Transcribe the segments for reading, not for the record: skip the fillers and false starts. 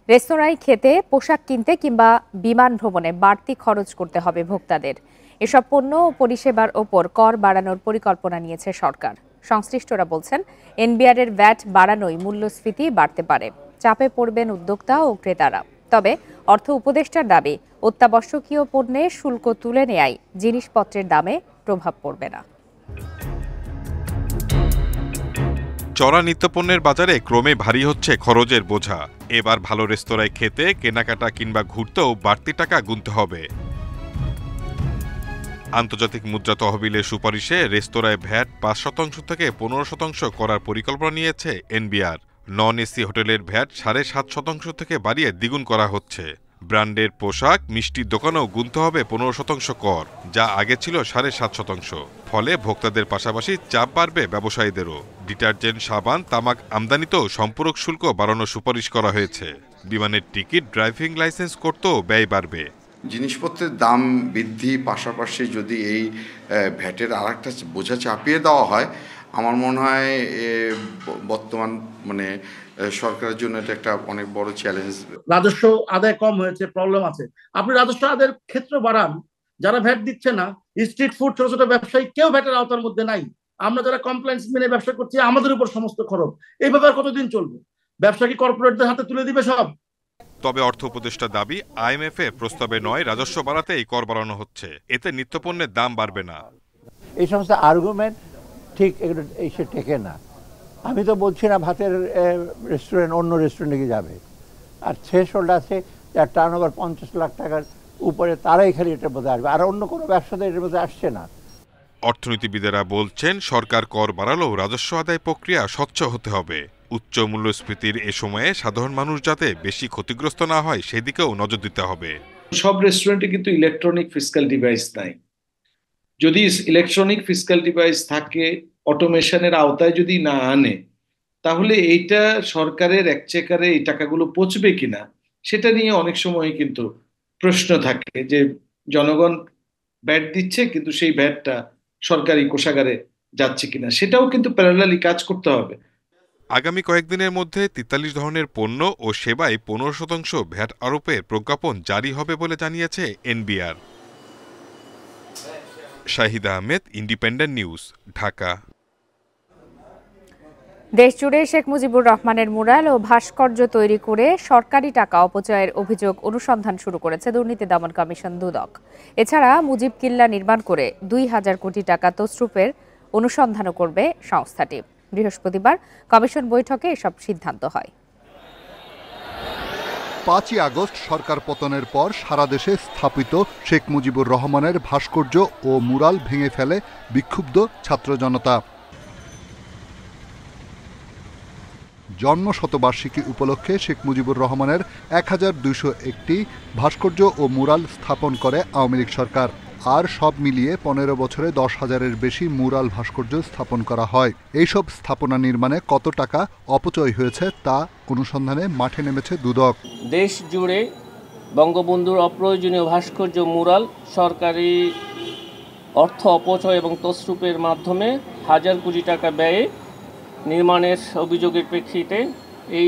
রেস্তোরাঁয় খেতে, পোশাক কিনতে কিংবা বিমান ভ্রমণে বাড়তি খরচ করতে হবে ভোক্তাদের। এসব পণ্য ও পরিষেবার ওপর কর বাড়ানোর পরিকল্পনা নিয়েছে সরকার। সংশ্লিষ্টরা বলছেন, এনবিআর-এর ভ্যাট বাড়ানোয় মূল্যস্ফীতি বাড়তে পারে। চাপে পড়বেন উদ্যোক্তা ও ক্রেতারা। তবে অর্থ উপদেষ্টার দাবি, অত্যাবশ্যকীয় পণ্যে শুল্ক তুলে নেয়ায় জিনিসপত্রের দামে প্রভাব পড়বে না। চড়া নিত্যপণ্যের বাজারে ক্রমে ভারী হচ্ছে খরচের বোঝা। এবার ভালো রেস্তোরাঁয় খেতে, কেনাকাটা কিংবা ঘুরতেও বাড়তি টাকা গুনতে হবে। আন্তর্জাতিক মুদ্রা তহবিলের সুপারিশে রেস্তোরাঁয় ভ্যাট ৫% থেকে ১৫% করার পরিকল্পনা নিয়েছে এনবিআর। নন এসি হোটেলের ভ্যাট ৭.৫% থেকে বাড়িয়ে দ্বিগুণ করা হচ্ছে। ব্র্যান্ডের পোশাক, মিষ্টির দোকানেও গুনতে হবে ১৫% কর, যা আগে ছিল ৭.৫%। ফলে ভোক্তাদের পাশাপাশি চাপ বাড়বে ব্যবসায়ীদেরও। ডিটারজেন্ট, সাবান, তামাক আমদানিতেও সম্পূরক শুল্ক বাড়ানোর সুপারিশ করা হয়েছে। বিমানের টিকিট, ড্রাইভিং লাইসেন্স করতেও ব্যয় বাড়বে। জিনিসপত্রের দাম বৃদ্ধি পাশাপাশি যদি এই ভ্যাটের আরেকটা বোঝা চাপিয়ে দেওয়া হয়, আমার মনে হয় বর্তমান সরকারের জন্য এটা একটা অনেক বড় চ্যালেঞ্জ। রাজস্ব আদায় কম হয়েছে, প্রবলেম আছে। আপনি রাজস্ব আদায়ের ক্ষেত্র বাড়ান, যারা ভ্যাট দিচ্ছে না, স্ট্রিট ফুড, ছোট ছোট ব্যবসায়ী, কেউ ভ্যাটের আওতার মধ্যে নাই। আমরা যারা কমপ্লায়েন্স মেনে ব্যবসা করছি, আমাদের উপর সমস্ত খরচ। এই ব্যাপার কতদিন চলবে? ব্যবসা কি কর্পোরেটদের হাতে তুলে দিবে সব? তবে অর্থ উপদেষ্টার দাবি, আইএমএফ এর প্রস্তাবে নয়, রাজস্ব বাড়াতে এই কর বাড়ানো হচ্ছে। এতে নিত্যপণ্যের দাম বাড়বে না। এই সমস্ত আর্গুমেন্ট ঠিক এসে টেকে না। আমি তো বলছি না ভাতের রেস্টুরেন্ট অন্য রেস্টুরেন্টে যাবে, আর থ্রেশহোল্ড আছে যার টার্নওভার ৫০ লাখ টাকার উপরে, তারাই খালি এটার মধ্যে আসবে, আর অন্য কোনো ব্যবসাতে এটার মধ্যে আসছে না। অর্থনীতিবিদেরা বলছেন, সরকার কর বাড়ালেও রাজস্ব আদায় প্রক্রিয়া স্বচ্ছ হতে হবে। উচ্চ মূল্যস্ফীতির এ সময়ে সাধারণ মানুষ যাতে বেশি ক্ষতিগ্রস্ত না হয় সেদিকেও নজর দিতে হবে। সব রেস্টুরেন্টে কিন্তু ইলেকট্রনিক ফিসক্যাল ডিভাইস নাই। যদি ইলেকট্রনিক ফিসক্যাল ডিভাইস থাকে, অটোমেশনের আওতায় যদি না আনে, তাহলে এইটা সরকারের একচেকারে এই টাকাগুলো পৌঁছবে কিনা সেটা নিয়ে অনেক সময় কিন্তু প্রশ্ন থাকে, যে জনগণ ভ্যাট দিচ্ছে কিন্তু সেই ভ্যাটটা সরকারি কোষাগারে যাচ্ছে কিনা, সেটাও কিন্তু প্যারালালি কাজ করতে হবে। আগামী কয়েকদিনের মধ্যে ৪৩ ধরনের পণ্য ও সেবায় ১৫% ভ্যাট আরোপের প্রজ্ঞাপন জারি হবে বলে জানিয়েছে NBR. Shahida Ahmed, independent News, Dhaka. দেশজুড়ে শেখ মুজিবুর রহমানের মুরাল ও ভাস্কর্য তৈরি করে সরকারি টাকা অপচয়ের অভিযোগ অনুসন্ধান শুরু করেছে দুর্নীতি দমন কমিশন দুদক। এছাড়া মুজিব কিল্লা নির্মাণ করে ২,০০০ কোটি টাকা তছরুপের অনুসন্ধানও করবে সংস্থাটি। বৃহস্পতিবার কমিশন বৈঠকে এসব সিদ্ধান্ত হয়। ৫ই আগস্ট সরকার পতনের পর সারা দেশে স্থাপিত শেখ মুজিবুর রহমানের ভাস্কর্য ও মুরাল ভেঙে ফেলে বিক্ষুব্ধ ছাত্র জনতা। জন্ম শতবার্ষিকী উপলক্ষে শেখ মুজিবুর রহমানের ১,২০১টি ভাস্কর্য ও মুরাল স্থাপন করে আওয়ামী লীগ সরকার। আর সব মিলিয়ে ১৫ বছরে ১০,০০০-এর বেশি মুরাল ভাস্কর্য স্থাপন করা হয়। এইসব স্থাপনা নির্মাণে কত টাকা অপচয় হয়েছে তা অনুসন্ধানে মাঠে নেমেছে দুদক। দেশ জুড়ে বঙ্গবন্ধুর অপ্রয়োজনীয় ভাস্কর্য মুরাল সরকারি অর্থ অপচয় এবং তছরুপের মাধ্যমে হাজার কোটি টাকা ব্যয়ে নির্মাণের অভিযোগের প্রেক্ষিতে এই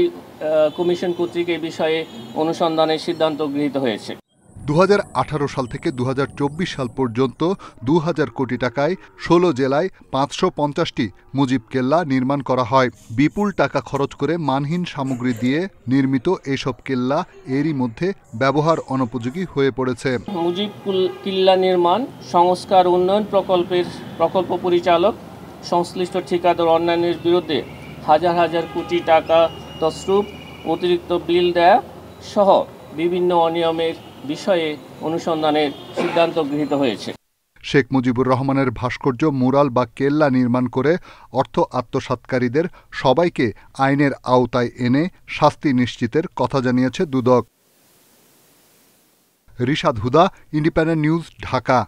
কমিশন কর্তৃক এই বিষয়ে অনুসন্ধানের সিদ্ধান্ত গৃহীত হয়েছে। ২০১৮ সাল থেকে ২০২৪ সাল পর্যন্ত ২,০০০ কোটি টাকায় ১৬ জেলায় ৫৫০টি মুজিব কেল্লা নির্মাণ করা হয়। বিপুল টাকা খরচ করে মানহীন সামগ্রী দিয়ে নির্মিত এসব কেল্লা এরই মধ্যে ব্যবহার অনুপযোগী হয়ে পড়েছে। মুজিব কিল্লা নির্মাণ সংস্কার উন্নয়ন প্রকল্প পরিচালক, সংশ্লিষ্ট ঠিকাদার অন্যান্যের বিরুদ্ধে হাজার হাজার কোটি টাকা তছরুপ, অতিরিক্ত বিল দেয়া সহ বিভিন্ন অনিয়মের বিষয়ে অনুসন্ধানের সিদ্ধান্ত গৃহীত হয়েছে। শেখ মুজিবুর রহমানের ভাস্কর্য, মুরাল বা কেল্লা নির্মাণ করে অর্থ আত্মসাৎকারীদের সবাইকে আইনের আওতায় এনে শাস্তি নিশ্চিতের কথা জানিয়েছে দুদক। রিশাদ হুদা, ইন্ডিপেন্ডেন্ট নিউজ, ঢাকা।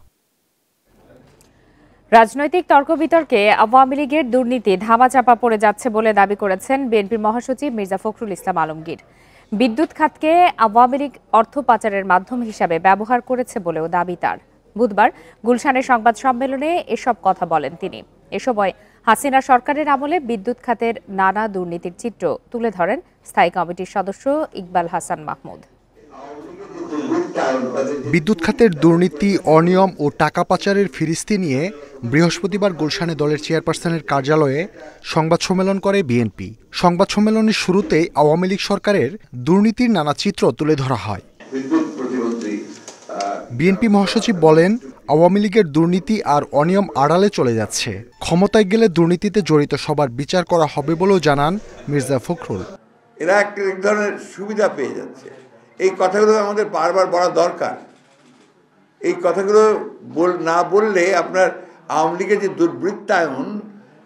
রাজনৈতিক তর্ক বিতর্কে আওয়ামী লীগের দুর্নীতি ধামাচাপা পড়ে যাচ্ছে বলে দাবি করেছেন বিএনপির মহাসচিব মির্জা ফখরুল ইসলাম আলমগীর। বিদ্যুৎ খাতকে আওয়ামী লীগ অর্থ পাচারের মাধ্যম হিসাবে ব্যবহার করেছে বলেও দাবি তার। বুধবার গুলশানের সংবাদ সম্মেলনে এসব কথা বলেন তিনি। এ সময় হাসিনা সরকারের আমলে বিদ্যুৎ খাতের নানা দুর্নীতির চিত্র তুলে ধরেন স্থায়ী কমিটির সদস্য ইকবাল হাসান মাহমুদ। বিদ্যুৎ খাতের দুর্নীতি, অনিয়ম ও টাকা পাচারের ফিরিস্তি নিয়ে বৃহস্পতিবার গুলশানে দলের চেয়ারপারসনের কার্যালয়ে সংবাদ সম্মেলন করে বিএনপি। সংবাদ সম্মেলনের শুরুতেই আওয়ামী লীগ সরকারের দুর্নীতির নানা চিত্র তুলে ধরা হয়। বিএনপি মহাসচিব বলেন, আওয়ামী লীগের দুর্নীতি আর অনিয়ম আড়ালে চলে যাচ্ছে। ক্ষমতায় গেলে দুর্নীতিতে জড়িত সবার বিচার করা হবে বলেও জানান মির্জা ফখরুল। এরা এক ধরনের সুবিধা পেয়ে যাচ্ছে। এই কথাগুলো আমাদের বারবার বলা দরকার। এই কথাগুলো না বললে আপনার আওয়ামী লীগের যে দুর্বৃত্তায়ন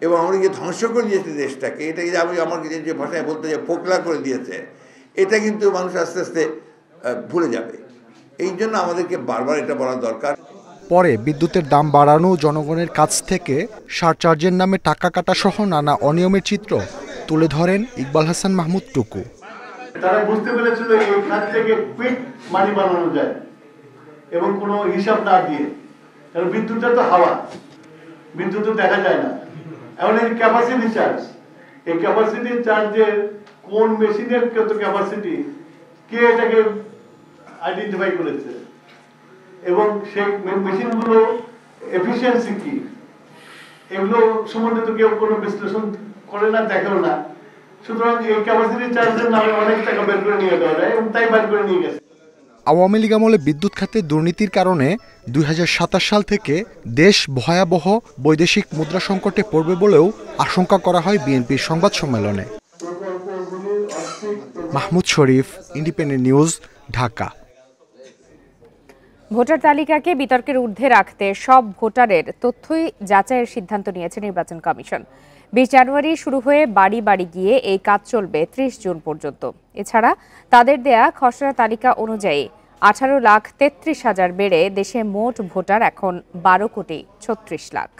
এবং আওয়ামী লীগের ধ্বংস করে দিয়েছে দেশটাকে, এটাকে আমি আমার যে ভাষায় বলতে যে ফোকলা করে দিয়েছে, এটা কিন্তু মানুষ আস্তে আস্তে ভুলে যাবে। এই জন্য আমাদেরকে বারবার এটা বলা দরকার। পরে বিদ্যুতের দাম বাড়ানো, জনগণের কাছ থেকে সারচার্জের নামে টাকা কাটা সহ নানা অনিয়মের চিত্র তুলে ধরেন ইকবাল হাসান মাহমুদ টুকু। তারা বুঝতে পেরেছিল এই খাত থেকে কুইক মানি বানানো যায় এবং কোনো হিসাব না দিয়ে, কারণ বিদ্যুৎটা তো হাওয়া, বিদ্যুৎ তো দেখা যায় না। এখন এই ক্যাপাসিটি চার্জ, এই ক্যাপাসিটি চার্জের কোন মেশিনের কত ক্যাপাসিটি, কে এটাকে আইডেন্টিফাই করেছে এবং সেই মেশিনগুলো এফিসিয়েন্সি কি, এগুলো সম্বন্ধে তো কেউ কোনো বিশ্লেষণ করে না, দেখেও না। সুতরাং এই ক্যাপাসিটি চার্জের নামে অনেক টাকা বের করে নিয়ে যাওয়া যায় এবং তাই বের করে নিয়ে গেছে। আওয়ামী লীগ আমলে বিদ্যুৎ খাতে দুর্নীতির কারণে 2027 সাল থেকে দেশ ভয়াবহ বৈদেশিক মুদ্রা সংকটে পড়বে বলেও আশঙ্কা করা হয় বিএনপির সংবাদ সম্মেলনে। মাহমুদ শরীফ, ইন্ডিপেন্ডেন্ট নিউজ, ঢাকা। ভোটার তালিকাকে বিতর্কের ঊর্ধ্বে রাখতে সব ভোটারের তথ্যই যাচাইয়ের সিদ্ধান্ত নিয়েছে নির্বাচন কমিশন। 20 জানুয়ারি শুরু হয়ে বাড়ি বাড়ি গিয়ে এই কাজ চলবে 30 জুন পর্যন্ত। এছাড়া তাদের দেয়া খসড়া তালিকা অনুযায়ী 18,33,000 বেড়ে দেশে মোট ভোটার এখন 12,36,00,000।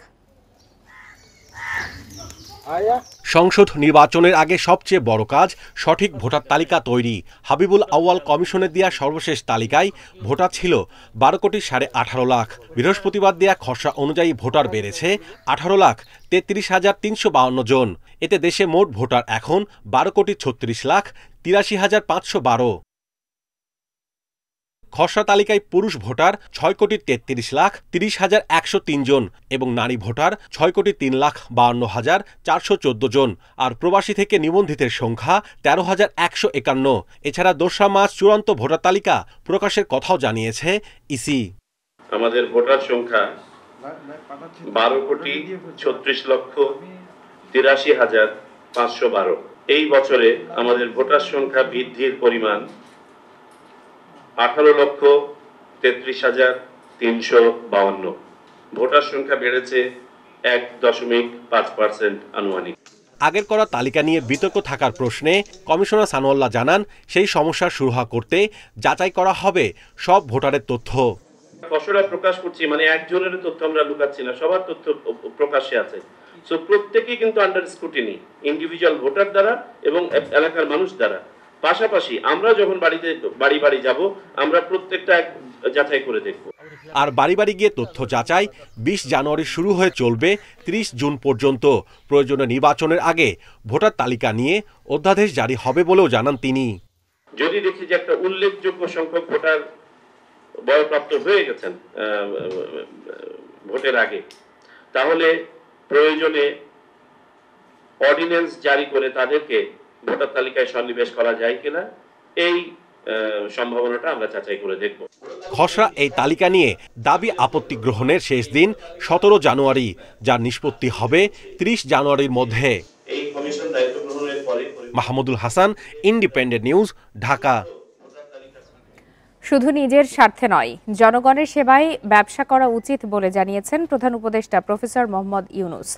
সংসদ নির্বাচনের আগে সবচেয়ে বড় কাজ সঠিক ভোটার তালিকা তৈরি। হাবিবুল আউয়াল কমিশনের দেয়া সর্বশেষ তালিকায় ভোটার ছিল 12,18,00,000। বৃহস্পতিবার দেয়া খসড়া অনুযায়ী ভোটার বেড়েছে 18,33,352 জন। এতে দেশে মোট ভোটার এখন 12,36,83,512। খসড়া তালিকায় পুরুষ ভোটার 6,33,30,103 জন এবং নারী ভোটার 6,03,52,414 জন। আর প্রবাসী থেকে নিবন্ধিতের সংখ্যা 13,151। এছাড়া 2 মার্চ চূড়ান্ত ভোটার তালিকা প্রকাশের কথাও জানিয়েছে ইসি। আমাদের ভোটার সংখ্যা 12,36,83,512। এই বছরে আমাদের ভোটার সংখ্যা বৃদ্ধির পরিমাণ 18,33,352। ভোটার সংখ্যা বেড়েছে 1.5% আনুমানিক। আগের করা তালিকা নিয়ে বিতর্ক থাকার প্রশ্নে কমিশনার সানোয়াল্লাহ জানান, সেই সমস্যা সুরাহা করতে যাচাই করা হবে সব ভোটারের তথ্য। খসড়া প্রকাশ করছি মানে একজনের তথ্য আমরা লুকাচ্ছি না, সবার তথ্য প্রকাশ্যে আছে। সো প্রত্যেকেই কিন্তু আন্ডার স্ক্রুটিনি, ইন্ডিভিজুয়াল ভোটার দ্বারা এবং এলাকার মানুষ দ্বারা। পাশাপাশি আমরা যখন বাড়ি বাড়ি যাব, আমরা প্রত্যেকটা যাচাই করে দেখব। আর বাড়ি বাড়ি গিয়ে তথ্য যাচাই 20 জানুয়ারি শুরু হয়ে চলবে 30 জুন পর্যন্ত। প্রয়োজনীয় নির্বাচনের আগে ভোটার তালিকা নিয়ে অধ্যাদেশ জারি হবে বলেও জানান তিনি। যদি দেখি যে একটা উল্লেখযোগ্য সংখ্যক ভোটার বয়প্রাপ্ত হয়ে গেছেন ভোটের আগে, তাহলে প্রয়োজনে অর্ডিন্যান্স জারি করে তাদেরকে ভোটার তালিকায় সন্নিবেশ করা যায় কিনা, এই সম্ভাবনাটা আমরা যাচাই করে দেখব। খসড়া এই তালিকা নিয়ে দাবি আপত্তি গ্রহণের শেষ দিন 17 জানুয়ারি, যার নিষ্পত্তি হবে 30 জানুয়ারির মধ্যে। এই কমিশন দায়িত্ব গ্রহণের পরে মাহমুদুল হাসান, ইন্ডিপেন্ডেন্ট নিউজ, ঢাকা। শুধু নিজের স্বার্থে নয়, জনগণের সেবায় ব্যবসা করা উচিত বলে জানিয়েছেন প্রধান উপদেষ্টা প্রফেসর মোহাম্মদ ইউনূস।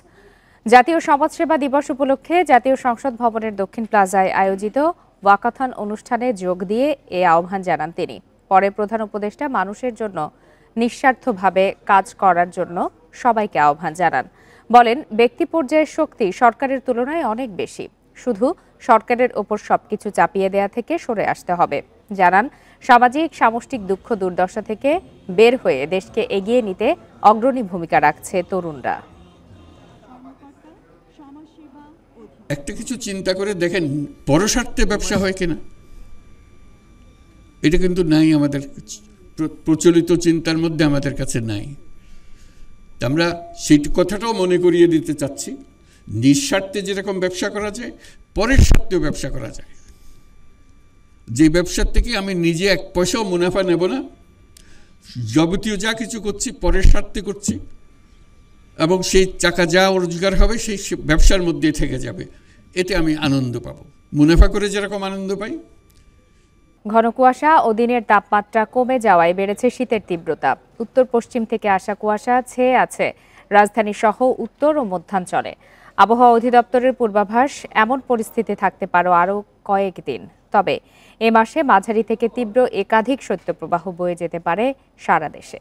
জাতীয় সমাজসেবা দিবস উপলক্ষে জাতীয় সংসদ ভবনের দক্ষিণ প্লাজায় আয়োজিত ওয়াকাথন অনুষ্ঠানে যোগ দিয়ে এ আহ্বান জানান তিনি। পরে প্রধান উপদেষ্টা মানুষের জন্য নিঃস্বার্থভাবে কাজ করার জন্য সবাইকে আহ্বান জানান। বলেন, ব্যক্তি পর্যায়ের শক্তি সরকারের তুলনায় অনেক বেশি, শুধু সরকারের ওপর সবকিছু চাপিয়ে দেয়া থেকে সরে আসতে হবে। জানান, সামাজিক সামষ্টিক দুঃখ দুর্দশা থেকে বের হয়ে দেশকে এগিয়ে নিতে অগ্রণী ভূমিকা রাখছে তরুণরা। একটা কিছু চিন্তা করে দেখেন, পরস্বার্থে ব্যবসা হয় কিনা। এটা কিন্তু নাই আমাদের প্রচলিত চিন্তার মধ্যে, আমাদের কাছে নাই। আমরা সেই কথাটাও মনে করিয়ে দিতে চাচ্ছি, নিঃস্বার্থে যেরকম ব্যবসা করা যায়, পরের স্বার্থেও ব্যবসা করা যায়। যে ব্যবসার থেকে আমি নিজে এক পয়সাও মুনাফা নেব না, যাবতীয় যা কিছু করছি পরের স্বার্থে করছি, এবং সেই টাকা যা রোজগার হবে সেই ব্যবসার মধ্যে থেকে যাবে, এতে আমি আনন্দ পাবো, মুনাফা করে যেরকম আনন্দ পাই। ঘন কুয়াশা ও দিনের তাপমাত্রা কমে যাওয়ায় বেড়েছে শীতের তীব্রতা। উত্তর পশ্চিম থেকে আসা কুয়াশা ছেয়ে আছে রাজধানী সহ উত্তর ও মধ্যাঞ্চলে। আবহাওয়া অধিদপ্তরের পূর্বাভাস, এমন পরিস্থিতি থাকতে পারে আরও কয়েকদিন। তবে এ মাসে মাঝারি থেকে তীব্র একাধিক শৈত্যপ্রবাহ বয়ে যেতে পারে সারা দেশে।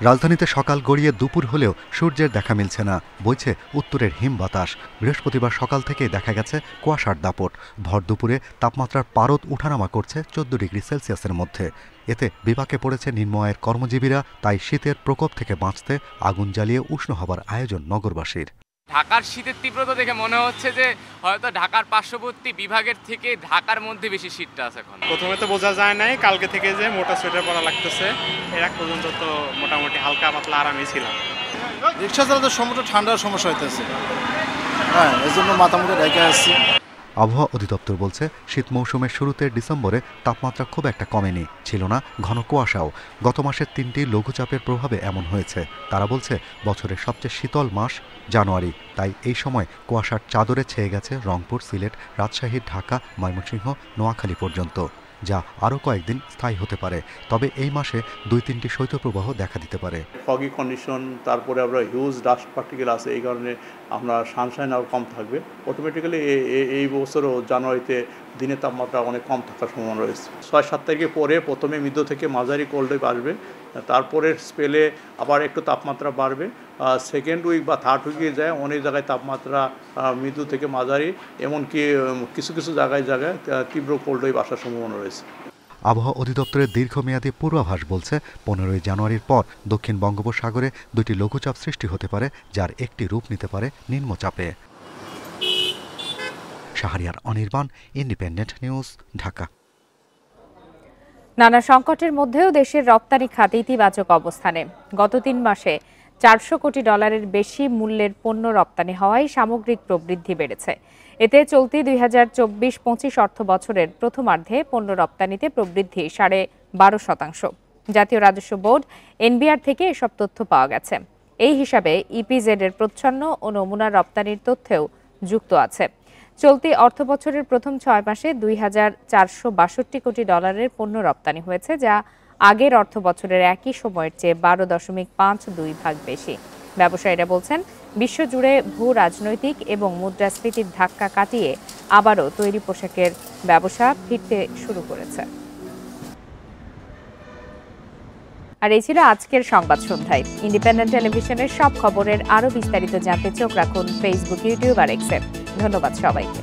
রাজধানীতে সকাল গড়িয়ে দুপুর হলেও সূর্যের দেখা মিলছে না, বইছে উত্তরের হিম বাতাস। বৃহস্পতিবার সকাল থেকে দেখা গেছে কুয়াশার দাপট। ভর দুপুরে তাপমাত্রার পারদ উঠানামা করছে 14 ডিগ্রি সেলসিয়াসের মধ্যে। এতে বিপাকে পড়েছে নিম্ন আয়ের কর্মজীবীরা। তাই শীতের প্রকোপ থেকে বাঁচতে আগুন জ্বালিয়ে উষ্ণ হবার আয়োজন নগরবাসীর। ঢাকার শীতের তীব্রতা দেখে মনে হচ্ছে যে হয়তো ঢাকার পার্শ্ববর্তী বিভাগের থেকে ঢাকার মধ্যে বেশি শীতটা আছে এখন। প্রথমে তো বোঝা যায় নাই, কালকে থেকে যে মোটা সোয়েটার পরা লাগতেছে, এর এক পর্যন্ত তো মোটামুটি হালকা পাতলা আরামই ছিলাম। রিক্সা চালাতে সমস্যা, ঠান্ডার সমস্যা হইতেছে, হ্যাঁ, এই জন্য মাথা মুখে ঢেকে আসছি। আবহাওয়া অধিদপ্তর বলছে শীত মৌসুমের শুরুতে ডিসেম্বরে তাপমাত্রা খুব একটা কমেনি, ছিল না ঘন কুয়াশাও। গত মাসের 3টি লঘুচাপের প্রভাবে এমন হয়েছে। তারা বলছে বছরের সবচেয়ে শীতল মাস জানুয়ারি, তাই এই সময় কুয়াশার চাদরে ছেয়ে গেছে রংপুর, সিলেট, রাজশাহী, ঢাকা, ময়মনসিংহ, নোয়াখালী পর্যন্ত, যা আরও কয়েকদিন স্থায়ী হতে পারে। তবে এই মাসে 2-3টি শৈত্যপ্রবাহ দেখা দিতে পারে। ফগি কন্ডিশন, তারপরে আমরা হিউজ ডাস্ট পার্টিকেল আছে, এই কারণে আমরা সানশাইন আরও কম থাকবে। অটোমেটিক্যালি এই বছরও জানুয়ারিতে দিনের তাপমাত্রা অনেক কম থাকার সম্ভাবনা রয়েছে। 6-7 তারিখে পরে প্রথমে মৃদু থেকে মাঝারি কোল্ড ওয়েভ আসবে, তারপরের স্পেলে আবার একটু তাপমাত্রা বাড়বে। সেকেন্ড উইক বা থার্ড উইকে যায় অনেক জায়গায় তাপমাত্রা মৃদু থেকে মাঝারি, এমনকি কিছু কিছু জায়গায় তীব্র কোল্ড ওয়েভ আসার সম্ভাবনা রয়েছে। আবহাওয়া অধিদপ্তরের দীর্ঘমেয়াদী পূর্বাভাস বলছে 15 জানুয়ারির পর দক্ষিণ বঙ্গোপসাগরে 2টি লঘুচাপ সৃষ্টি হতে পারে, যার একটি রূপ নিতে পারে নিম্নচাপে। Shahriar Anirban, Independent News, Dhaka. নানা সংকটের মধ্যেও দেশের রপ্তানি খাত ইতিবাচক অবস্থানে। গত 3 মাসে $400 কোটি বেশি মূল্যের পণ্য রপ্তানি হওয়ায় সামগ্রিক প্রবৃদ্ধি বেড়েছে। এতে চলতি 2024-25 অর্থ বছরের প্রথমার্ধে পণ্য রপ্তানিতে প্রবৃদ্ধি 12.5%। জাতীয় রাজস্ব বোর্ড এনবিআর থেকে এসব তথ্য পাওয়া গেছে। এই হিসাবে ইপিজেড এর প্রচ্ছন্ন ও নমুনা রপ্তানির তথ্যেও যুক্ত আছে। চলতি অর্থবছরের প্রথম 6 মাসে $2,462 কোটি পণ্য রপ্তানি হয়েছে, যা আগের অর্থ বছরের একই সময়ের চেয়ে 12.52% বেশি। ব্যবসায়ীরা বলছেন, বিশ্বজুড়ে ভূ রাজনৈতিক এবং মুদ্রাস্ফীতির ধাক্কা কাটিয়ে আবারও তৈরি পোশাকের ব্যবসা ফিরতে শুরু করেছে। আর এই ছিল আজকের সংবাদ সন্ধ্যায়। ইন্ডিপেন্ডেন্ট টেলিভিশনের সব খবরের আরও বিস্তারিত জানতে চোখ রাখুন ফেসবুক, ইউটিউব আর এক্সে। ধন্যবাদ সবাইকে।